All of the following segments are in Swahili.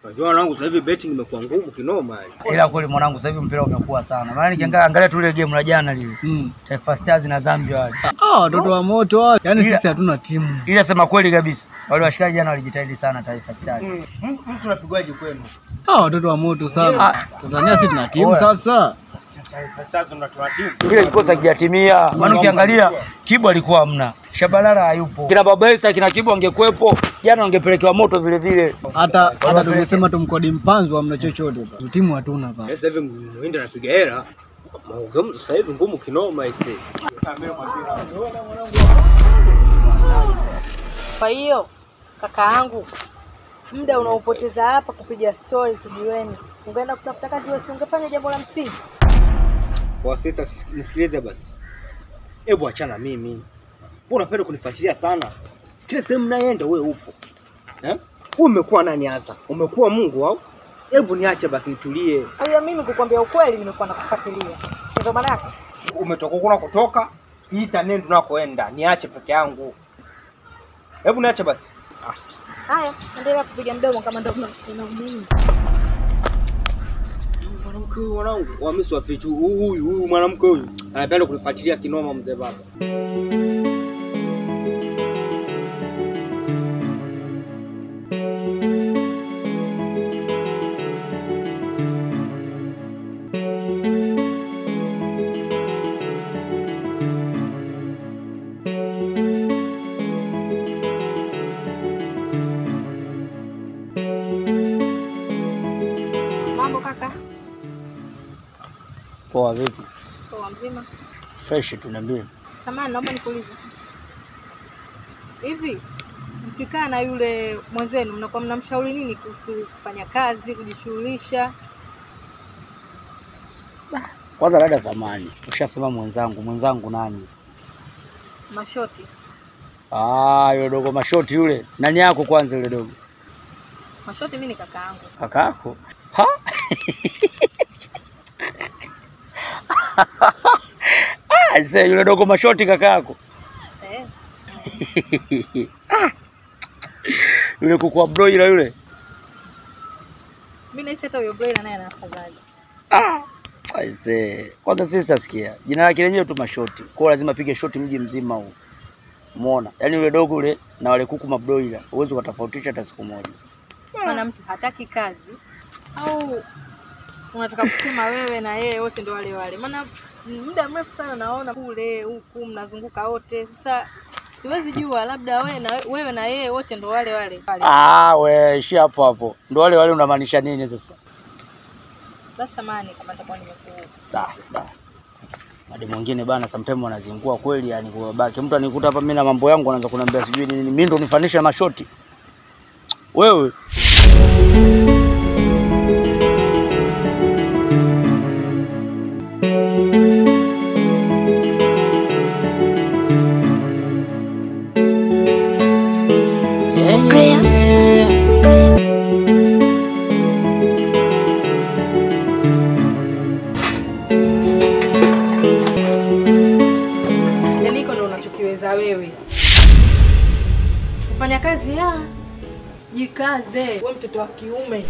Unajua mwanangu sasa hivi betting imekuwa ngumu kinoma yani. Ila kweli mwanangu sasa hivi mpira umekuwa sana. Maana nikiangalia tu ile game la jana lile. Taifa Stars na Zambia wale. Watoto wa moto wale. Yaani sisi hatuna timu. Ile sema kweli kabisa. Wale washikaji jana walijitahidi sana Taifa Stars. Tunapigwaje kwenu? Watoto wa moto sana. Tanzania sisi tuna timu sasa. Taifa Stars tuna timu. Ile kikosa kijatimia. Maana ukiangalia Kibu alikuwa hamna. Shabalala hayupo. Kina Baba Esther kina Kibu angekuepo, jana wangepelekewa moto vile vile. Hata tungesema tumkodi Mpanzu hamna chochote pa. Timu hatuna pa. Sasa hivi Muhinda anapiga hela. Maungamu sasa hivi ngumu kinoma ise. Kwa hiyo kaka yangu, muda unaopoteza hapa kupiga story kijiweni, ungeenda kutafuta kazi wewe, ungefanya jambo la msingi. Kwa sita nisikilize basi. Hebu achana mimi. Mbona unapenda kunifuatilia sana? Kila sehemu naenda wewe upo. Wewe umekuwa nani hasa? Umekuwa Mungu au? Hebu niache basi nitulie. Kwa hiyo mimi kukwambia ukweli nimekuwa nakufuatilia. Ndio maana yake. Umetoka kuna kutoka, ita nenda unakoenda. Niache peke yangu. Hebu niache basi. Haya, endelea kupiga mdomo kama ndio unaumini. Mwanamke huyu wanangu, wamisi wafichu huyu mwanamke huyu. Anapenda kunifuatilia kinoma mzee baba. Mambo kaka? Poa vipi? Poa mzima. Fresh tunaambia. Samahani, naomba nikuulize. Hivi mkikaa na yule mwenzenu mnakuwa mnamshauri nini kuhusu kufanya kazi, kujishughulisha? Kwanza dada zamani, ushasema mwenzangu nani? Mashoti. Yule dogo Mashoti yule. Nani yako kwanza yule dogo? Mashoti mimi ni kaka yangu. Kaka yako? Ha? Sasa yule dogo Mashoti kaka yako? Yule kuku broiler yule. Mimi naisi hata huyo broiler naye anafadhali. Aise, kwanza sisi tasikia. Jina lake lenyewe tu Mashoti. Kwa lazima pige shoti mji mzima huu. Umeona? Yaani yule dogo yule na wale kuku mabroiler, uwezo kutofautisha hata siku moja. Maana mtu hataki kazi au unataka kusema wewe na yeye wote ndio wale wale. Maana muda mrefu sana naona kule huku mnazunguka wote. Sasa siwezi jua labda wewe na yeye wote ndio wale wale. We ishi hapo. Ndio wale wale unamaanisha nini sasa? Basi samani kama nitakuwa nimekuwa. Hadi mwingine bana sometimes wanazingua kweli yani kwa baki. Mtu anikuta hapa mimi na mambo yangu anaanza kuniambia sijui nini. Mimi ndo nifanisha Mashoti. Wewe wewe kufanya kazi jikaze, wewe mtoto wa kiume.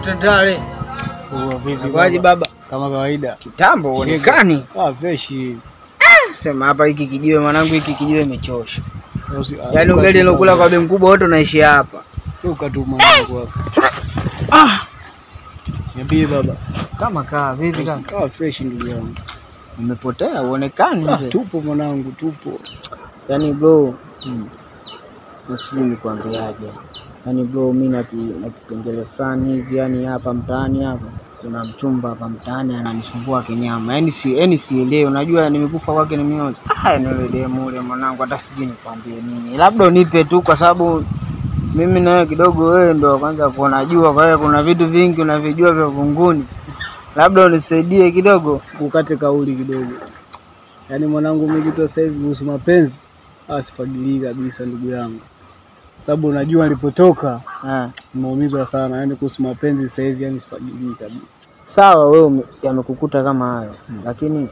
Tendale. Vipi kwaje baba? Kama kawaida. Kitambo uonekani. Fresh. Sema hapa hiki kijiwe mwanangu, hiki kijiwe imechosha. Yaani ugali unakula kwa bei mkubwa wote unaishi hapa. Toka tu mwanangu hapa. Niambie baba. Kama kaa vipi kama? Kaa fresh ndugu yangu. Umepotea uonekani. Tupo mwanangu, tupo. Yaani bro, nasijui nikwambiaje. Yaani bro, mimi na kipengele fulani hivi yani hapa mtaani hapa. Kuna mchumba hapa mtaani ananisumbua kinyama. Yaani sielewi, unajua nimekufa kwake ni miozo. Ni yule demu yule mwanangu, hata sijui nikwambie nini. Labda unipe tu kwa sababu Mimi nawe kidogo wewe ndo kwanza kuona jua, kwa hiyo kuna vitu vingi unavijua vya vunguni. Labda unisaidie kidogo, ukate kauli kidogo. Yaani mwanangu mimi kitu sasa hivi kuhusu mapenzi asifagilii kabisa ndugu yangu. Sababu unajua nilipotoka nimeumizwa sana. Yaani kuhusu mapenzi sasa hivi yani sifagilii kabisa. Sawa wewe yamekukuta kama hayo. Lakini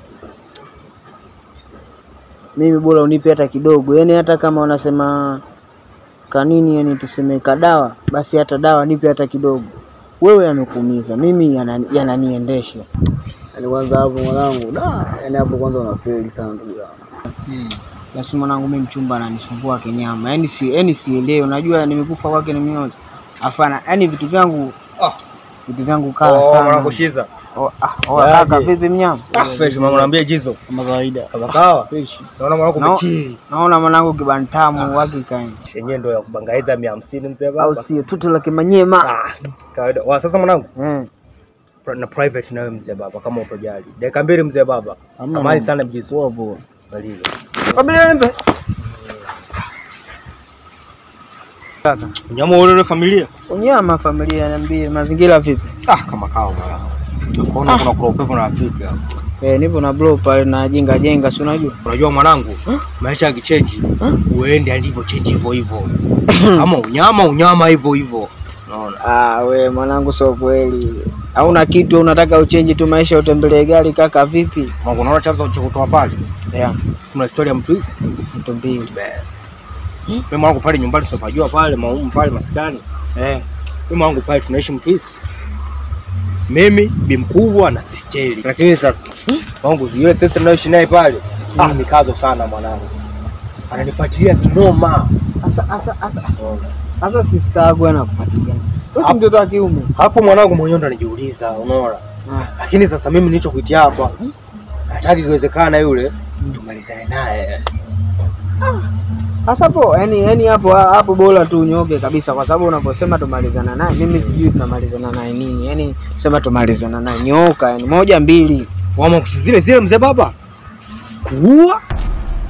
mimi bora unipe hata kidogo. Yaani hata kama unasema kanini yani tuseme kadawa, basi hata dawa nipe hata kidogo. Wewe yamekuumiza, mimi yananiendesha. Yaani kwanza hapo mwanangu, yaani hapo kwanza unafeli sana ndugu yangu. Basi mwanangu mimi mchumba ananisumbua kinyama. Yaani sielewi, unajua nimekufa kwake ni miozo. Afana, yaani vitu vyangu kala sana. Mwanangu Shiza. Kaka vipi mnyama? Fresh mama, naambia Jizo. Kama kawaida. Kama kawa. Fresh. Naona mwanangu mchili. Naona mwanangu kibantamu hakika. Shenye ndo ya kubangaiza 150 mzee baba. Au sio tutu la kimanyema. Kawaida. Wa sasa mwanangu. Na private nawe mzee baba kama utojali. Dakika 2 mzee baba. Samahani sana Jizo. Poa poa. Balile. Kabla embe. Kaka, unyama ule familia? Unyama familia, niambie mazingira vipi? Kama kawa mwanangu. Unaona kuna kula upepo na Afrika. Nipo na bro pale na jenga si unajua? Unajua mwanangu, maisha yakichange, uende alivyo change hivyo. Kama unyama hivyo. Unaona? We mwanangu sio kweli. Hauna kitu unataka uchange tu maisha utembelee gari kaka vipi? Mwanangu unaona chanzo cha kutoa pale? Kuna historia mtuisi, mtu mbili. Mimi mwanangu pale nyumbani tunapajua pale maumu pale maskani. Mimi mwanangu pale tunaishi mtuisi. Mimi bi mkubwa na sisteri. Lakini sasa mwanangu yule sister tunayoishi naye pale mikazo sana mwanangu. Ananifuatilia kinoma. Asa sister yangu anakufuatilia. Wewe mtoto wa kiume. Hapo mwanangu mwenyewe ndo anajiuliza, unaona? Lakini sasa mimi nilichokuitia hapa nataka iwezekana yule tumalizane naye. Sasa yani hapo bora tu unyoge kabisa, kwa sababu unaposema tumalizana naye mimi sijui tunamalizana naye nini. Yani sema tumalizana naye nyoka, yani 1 2. Wama zile mzee baba. Kuua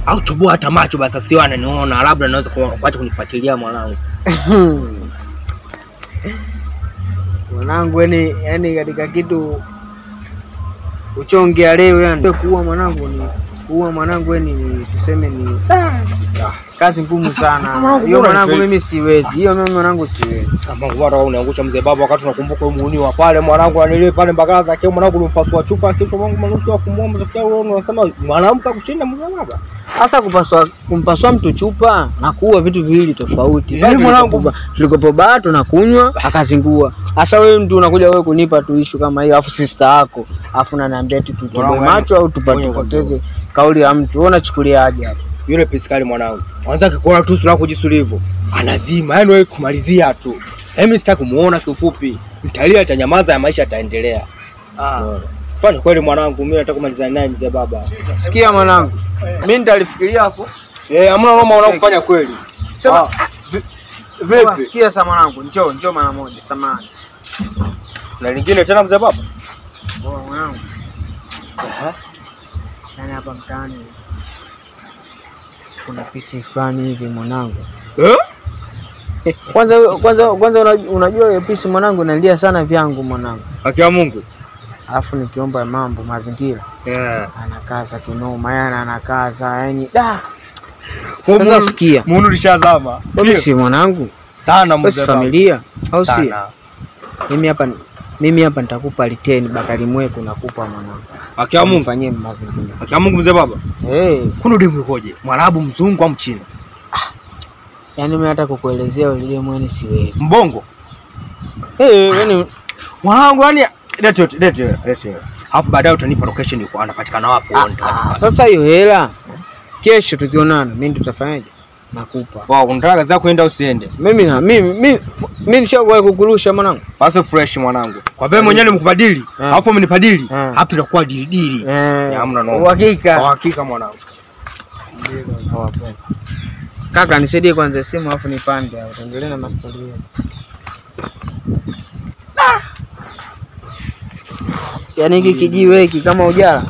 au toboa hata macho basi sio ananiona, labda anaweza kuacha kunifuatilia mwanangu. Mwanangu yani katika kitu uchongea leo yani kuua mwanangu ni tuseme ni kazi ngumu sana. Hiyo mwanangu mimi siwezi. Kama ngwara unaangusha mzee baba wakati unakumbuka muuni wa pale mwanangu anile pale Mbagaza kile mwanangu ulimpasua chupa kesho wangu manusu wa kumwomba zafikia wewe unasema mwanamke kushinda mzee baba. Sasa kumpasua mtu chupa na kuua vitu viwili tofauti. Mwanangu tulikopo baa tunakunywa akazingua. Sasa wewe mtu unakuja wewe kunipa tu issue kama hiyo afu sister yako afu unaniambia tu tutoboe macho au tupoteze kauli ya mtu. Wewe unachukuliaje hapo? Yule piskali mwanangu. Kwanza akikuona tu sura kujisulivu. Anazima, yani wewe kumalizia tu. Mimi sitaki kumuona kifupi. Mtalia atanyamaza ya maisha ataendelea. Fanya kweli mwanangu, mimi nataka kumalizana naye mzee baba. Sikia mwanangu. Mimi nitalifikiria hapo. Hamna noma unakufanya kweli. Sema vipi? Sikia sasa mwanangu, njoo mara moja, samahani. Na lingine tena mzee baba? Mwanangu. Nani hapa mtaani? Kuna pisi fulani hivi mwanangu. Kwanza unajua hiyo pisi mwanangu inalia sana vyangu mwanangu. Haki ya Mungu. Alafu nikiomba mambo mazingira. Anakaza kinoma, anakaza yani Sasa sikia. Mungu lishazama. Si mwanangu. Sana mzee baba. Familia au si? Mimi hapa nitakupa liteni Bakari Mweku nakupa mwanangu. Haki ya Mungu fanyie mazingira. Haki ya Mungu mzee baba. Kuna demu yukoje? Mwarabu, mzungu au mchina? Yaani mimi hata kukuelezea ile mweni siwezi. Mbongo. Yani mwanangu yani lete. Alafu baadaye utanipa location yuko anapatikana wapi sasa hiyo hela. Kesho tukionana mimi tutafanyaje? Nakupa. Unataka zako kwenda usiende? Mimi nishawahi kukurusha mwanangu. Basi fresh mwanangu. Kwa vile mwenyewe nimekubadili, alafu umenipadili, hapo itakuwa dili. Hamna noma. Uhakika mwanangu. Kaka nisaidie kwanza simu alafu nipande hapo. Tuendelee na mastori yetu. Yaani hiki kijiwe hiki kama ujala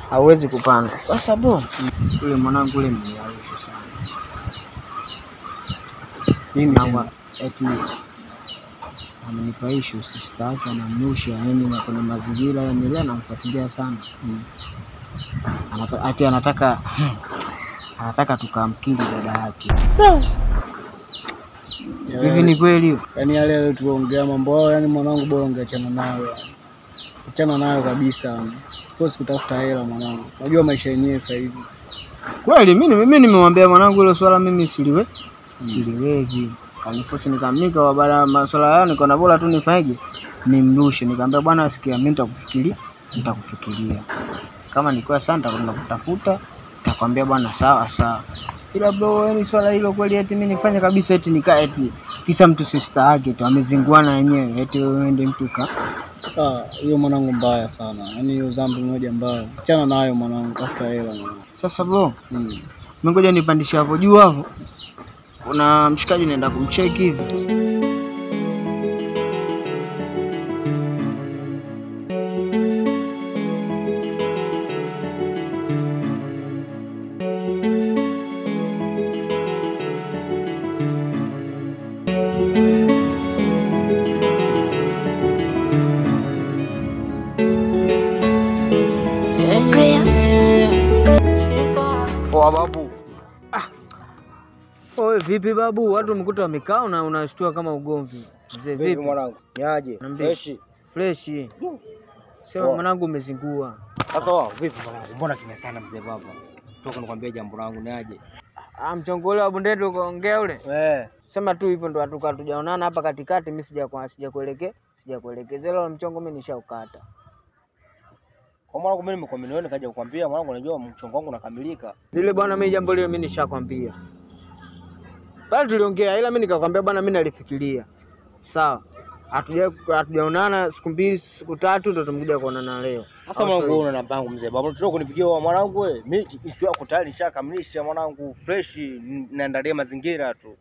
hauwezi kupanda. Sasa yule mwanangu yule mniarusha sana. Mimi eti amenipa issue sister yake anamnusha, yani na kuna mazingira yanaendelea namfuatilia sana. Ati anataka tukamkili dada yake. Hivi ni kweli? Yaani yale tuliongea mambo yao, yani mwanangu bora ungeachana nayo. Achana nayo kabisa. Sikosi kutafuta hela mwanangu. Unajua maisha yenyewe sasa hivi. Kweli mimi nimemwambia mwanangu ile swala mimi siliwezi. Kanifosi nikamnika wa baada masuala yao niko na bora tu nifanyaje? Nimrushe. Nikamwambia bwana sikia mimi nitakufikiria. Kama nilikuwa santa kwenda kutafuta, nitakwambia bwana sawa. Ila bro, yani swala hilo kweli eti mimi nifanye kabisa eti nikae eti kisa mtu sister yake tu amezinguana wenyewe eti uende mtu ka. Hiyo mwanangu mbaya sana. Yaani hiyo dhambi moja mbaya. Achana nayo mwanangu, tafuta hela mwanangu. Sasa bro, mimi ngoja nipandishe hapo juu hapo. Kuna mshikaji naenda kumcheck hivi. Babu. Oe vipi babu? Watu mkuta wamekaa na unashtua kama ugomvi. Mzee vipi mwanangu? Niaje? Fresh. Sema mwanangu umezingua. Sasa wao vipi mwanangu? Mbona kimya sana mzee baba? Toka nikwambia jambo langu niaje? Mchongole wa Bondeni ukaongea ule? Sema tu hivyo ndo hatujaonana hapa katikati, mimi sijakuelekezea leo mchongo mimi nishaukata. Kwa mwanangu mimi nimekuamini nikaja kukwambia mwanangu unajua mchongo wangu unakamilika. Lile bwana mimi jambo lile mimi nishakwambia. Bali tuliongea ila mimi nikakwambia bwana mimi nalifikiria. Sawa. Hatujaonana siku 2 siku 3 ndo tumekuja kuonana leo. Sasa mwanangu una namba yangu mzee. Baba tunataka kunipigia mwanangu wewe. Mimi issue yako tayari nishakamilisha mwanangu fresh naandalia mazingira tu.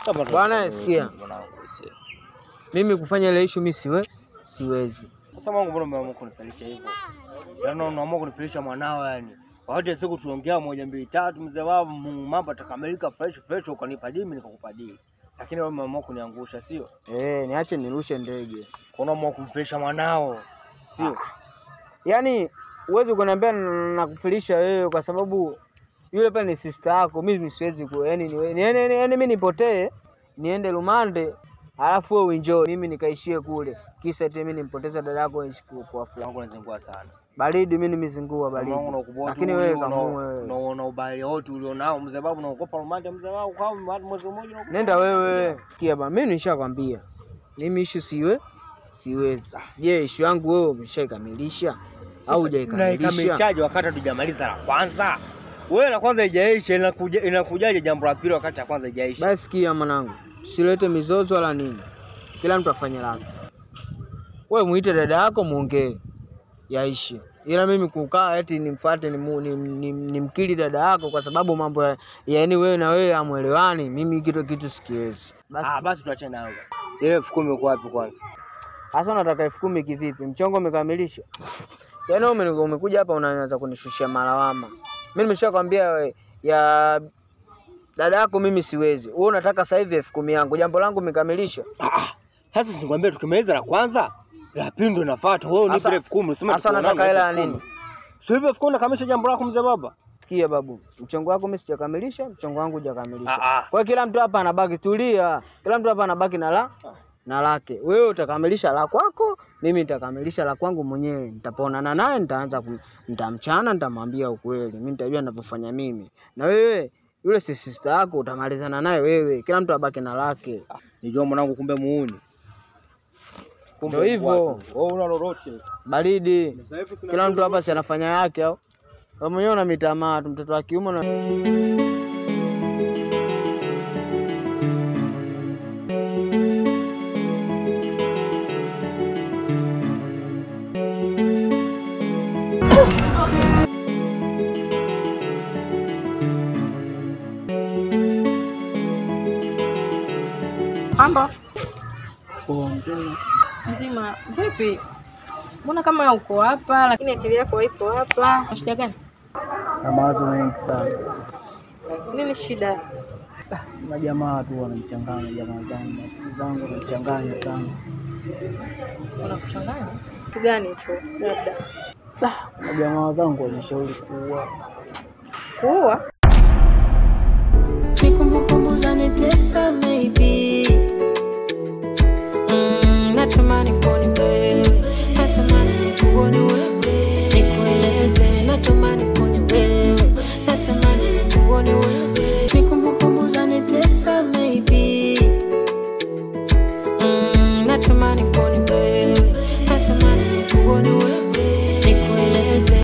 Sasa bwana sikia. Mimi kufanya ile issue mimi siwezi. Sasa mwanangu mbona umeamua kunifelisha hivyo? Yaani unaamua kunifelisha mwanao yani. Wakati siku tuongea 1 2 3 mzee wao mambo atakamilika fresh ukanipa dimi nikakupa dimi. Lakini wewe umeamua kuniangusha sio? Niache nirushe ndege. Unaamua kumfelisha mwanao sio? Yaani uweze kuniambia nakufelisha wewe kwa sababu yule pale ni sister yako. Mimi siwezi yaani mimi nipotee niende Lumande alafu wewe enjoy mimi nikaishie kule. Kisa eti mimi nimpoteza dada yako kwa fulani. Wangu anazingua sana. Baridi mimi nimezingua baridi. Lakini wewe kama unaona ubaya wote ulionao mzee babu unaokopa Lumande mzee wao kwa mwezi mmoja. Nenda wewe. Kia baba mimi nishakwambia. Mimi issue siwezi. Je, issue yangu wewe umeshaikamilisha au hujaikamilisha? Unaikamilishaje wakati hatujamaliza la kwanza? Wewe la kwanza haijaisha inakujaje jambo la pili wakati la kwanza haijaisha? Basi sikia mwanangu. Silete mizozo wala nini. Kila mtu afanye lake. Wewe muite dada yako muongee. Yaishi. Ila mimi kukaa eti nimfuate nimkili dada yako kwa sababu mambo yaani wewe na wewe hamuelewani, mimi kitu sikiwezi. Basi tuache nayo basi. Ile 10,000 uko wapi kwanza? Sasa unataka 10,000 kivipi? Mchongo umekamilisha. Yaani umekuja hapa unaanza kunishushia malawama. Mimi nimeshakwambia wewe ya dada yako mimi siwezi. Wewe unataka sasa hivi 10,000 yangu. Jambo langu umekamilisha. Sasa sinikwambia tukimaliza la kwanza, la pili ndo nafuata. Wewe unipe 10,000 unasema sasa nataka hela nini? Sio hivyo 10,000 nakamilisha jambo lako mzee baba. Sikia babu, mchongo wako mimi sijakamilisha, mchongo wangu hujakamilisha. Kwa hiyo kila mtu hapa anabaki tulia. Kila mtu hapa anabaki na lake. Wewe utakamilisha la kwako, mimi nitakamilisha la kwangu mwenyewe. Nitaponana naye nitamchana, nitamwambia ukweli. Mimi nitajua ninavyofanya mimi. Na wewe yule sister yako utamalizana naye wewe. Kila mtu abaki na lake. Nijua mwanangu kumbe muuni. Ndio hivyo. Wewe una lolote. Baridi. Kila mtu hapa si anafanya yake au? Wewe mwenyewe una mitamaa tu mtoto wa kiume na Amba. Mzima. Vipi? Mbona kama uko hapa lakini akili yako haipo hapa? Shida gani? Na mawazo mengi sana. Nini shida? Na jamaa tu wanamchanganya, jamaa zangu wanamchanganya sana. Wanakuchanganya? Kitu gani hicho? Labda. Na jamaa zangu wanashauri kuua. Kuua?